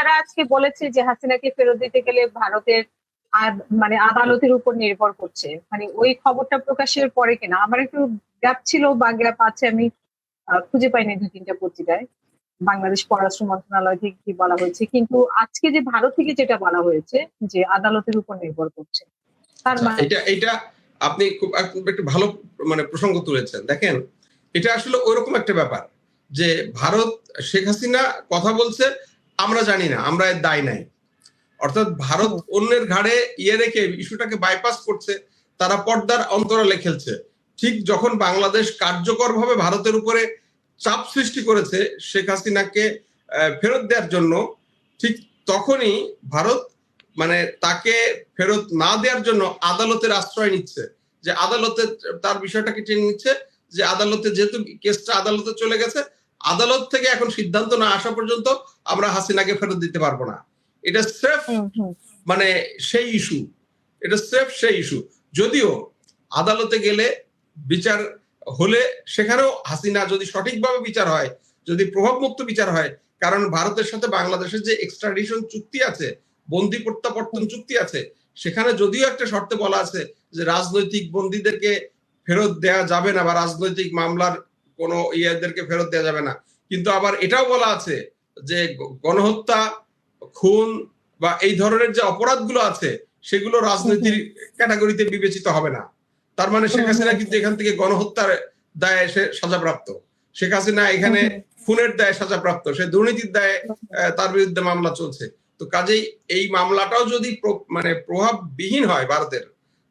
তারা আজকে বলেছে যে হাসিনাকে ফেরত দিতে গেলে ভারতের মানে আদালতের উপর নির্ভর করছে, মানে ওই খবরটা প্রকাশের পরে কিনা। আমার একটু গ্যাপ ছিল বা গ্যাপ আছে, আমি খুঁজে পাইনি 2-3টা পত্রিকায় বাংলাদেশ পররাষ্ট্র মন্ত্রণালয় থেকে কি বলা হয়েছে, কিন্তু আজকে যে ভারত থেকে যেটা বলা হয়েছে যে আদালতের উপর নির্ভর করছে, তার মানে এটা আপনি খুব একটু ভালো মানে প্রসঙ্গ তুলেছেন। দেখেন, এটা আসলে ওইরকম একটা ব্যাপার যে ভারত শেখ হাসিনা কথা বলছে, আমরা জানি না, আমরা এর দায় নাই। অর্থাৎ ভারত অন্যের ঘাড়ে রেখে ইস্যুটাকে বাইপাস করছে, তারা পর্দার অন্তরালে খেলছে। ঠিক যখন বাংলাদেশ কার্যকরভাবে ভারতের উপরে চাপ সৃষ্টি করেছে শেখ হাসিনাকে ফেরত দেওয়ার জন্য, ঠিক তখনই ভারত মানে তাকে ফেরত না দেওয়ার জন্য আদালতের আশ্রয় নিচ্ছে, যে আদালতে তার বিষয়টাকে টেনে নিচ্ছে, যে আদালতে যেহেতু কেসটা আদালতে চলে গেছে, আদালত থেকে এখন সিদ্ধান্ত না আসা পর্যন্ত আমরা হাসিনাকে ফেরত দিতে পারবো না। এটা স্রেফ মানে সেই ইস্যু, এটা স্রেফ সেই ইস্যু। যদিও আদালতে গেলে বিচার হলে সেখানেও হাসিনা যদি সঠিকভাবে বিচার হয়, যদি প্রভাবমুক্ত বিচার হয়, কারণ ভারতের সাথে বাংলাদেশের যে এক্সট্রাডিশন চুক্তি আছে, বন্দি প্রত্যাবর্তন চুক্তি আছে, সেখানে যদিও একটা শর্তে বলা আছে যে রাজনৈতিক বন্দীদেরকে ফেরত দেওয়া যাবে না বা রাজনৈতিক মামলার কোনো ইয়েদেরকে ফেরত দেওয়া যাবে না, কিন্তু আবার এটাও বলা আছে যে গণহত্যা, খুন বা এই ধরনের যে অপরাধগুলো আছে সেগুলো রাজনৈতিক ক্যাটাগরিতে বিবেচিত হবে না। তার মানে শেখ হাসিনা কিন্তু এখান থেকে গণহত্যার দায়ে সে সাজাপ্রাপ্ত, শেখ হাসিনা এখানে খুনের দায়ে সাজাপ্রাপ্ত, সে দুর্নীতির দায়ে তার বিরুদ্ধে মামলা চলছে। তো কাজেই এই মামলাটাও যদি মানে প্রভাববিহীন হয় ভারতের,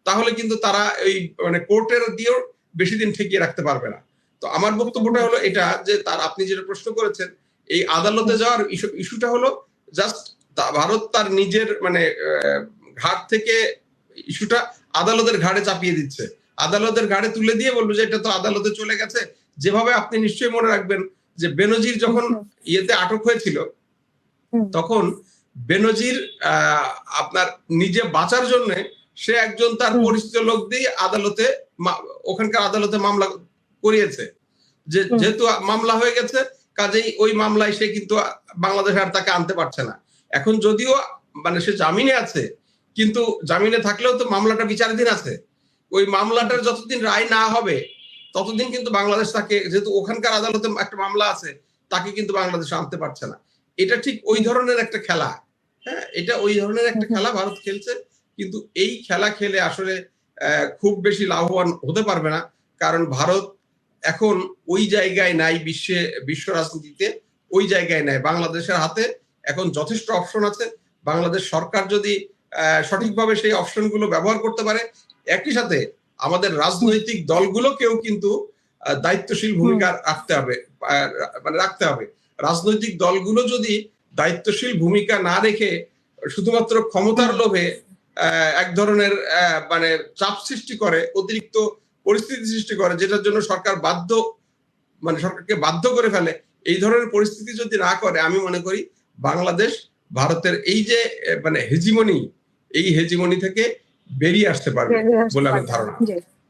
তাহলে কিন্তু তারা এই মানে কোর্টের দিয়েও বেশি দিন ঠেকিয়ে রাখতে পারবে না। তো আমার বক্তব্যটা হলো এটা, যে তার আপনি যেটা প্রশ্ন করেছেন, এই আদালতে যাওয়ার ইস্যুটা হলো জাস্ট ভারত তার নিজের মানে ঘাট থেকে ইস্যুটা আদালতের ঘাড়ে চাপিয়ে দিচ্ছে, আদালতের ঘাড়ে তুলে দিয়ে বলবো যে এটা তো আদালতে চলে গেছে। যেভাবে আপনি নিশ্চয়ই মনে রাখবেন যে বেনজির যখন ইয়েতে আটক হয়েছিল, তখন বেনজির আপনার নিজে বাঁচার জন্য সে একজন তার পরিচিত লোক দিয়ে আদালতে, ওখানকার আদালতে মামলা করিয়েছে, যে যেহেতু মামলা হয়ে গেছে কাজেই ওই মামলায় সে কিন্তু বাংলাদেশে আর তাকে আনতে পারছে না। এখন যদিও মানে সে জামিনে আছে, কিন্তু জামিনে থাকলেও তো মামলাটা বিচারাধীন আছে। ওই মামলাটার যতদিন রায় না হবে ততদিন কিন্তু বাংলাদেশ তাকে, যেহেতু ওখানকার আদালতে একটা মামলা আছে, তাকে কিন্তু বাংলাদেশে আনতে পারছে না। এটা ঠিক ওই ধরনের একটা খেলা, হ্যাঁ, এটা ওই ধরনের একটা খেলা ভারত খেলছে। কিন্তু এই খেলা খেলে আসলে খুব বেশি লাভবান হতে পারবে না, কারণ ভারত এখন ওই জায়গায় নাই, বিশ্ব রাজনীতিতে ওই জায়গায় নাই। বাংলাদেশের হাতে এখন যথেষ্ট অপশন আছে। বাংলাদেশ সরকার যদি সঠিকভাবে সেই অপশনগুলো ব্যবহার করতে পারে, একই সাথে আমাদের রাজনৈতিক দলগুলোকেও কিন্তু দায়িত্বশীল ভূমিকা রাখতে হবে। রাজনৈতিক দলগুলো যদি দায়িত্বশীল ভূমিকা না রেখে শুধুমাত্র ক্ষমতার লোভে এক ধরনের মানে চাপ সৃষ্টি করে, অতিরিক্ত পরিস্থিতি সৃষ্টি করে, যেটার জন্য সরকার সরকারকে বাধ্য করে ফেলে, এই ধরনের পরিস্থিতি যদি না করে, আমি মনে করি বাংলাদেশ ভারতের এই যে মানে হেজিমনি, এই হেজিমনি থেকে বেরিয়ে আসতে পারবে বলে আমার ধারণা।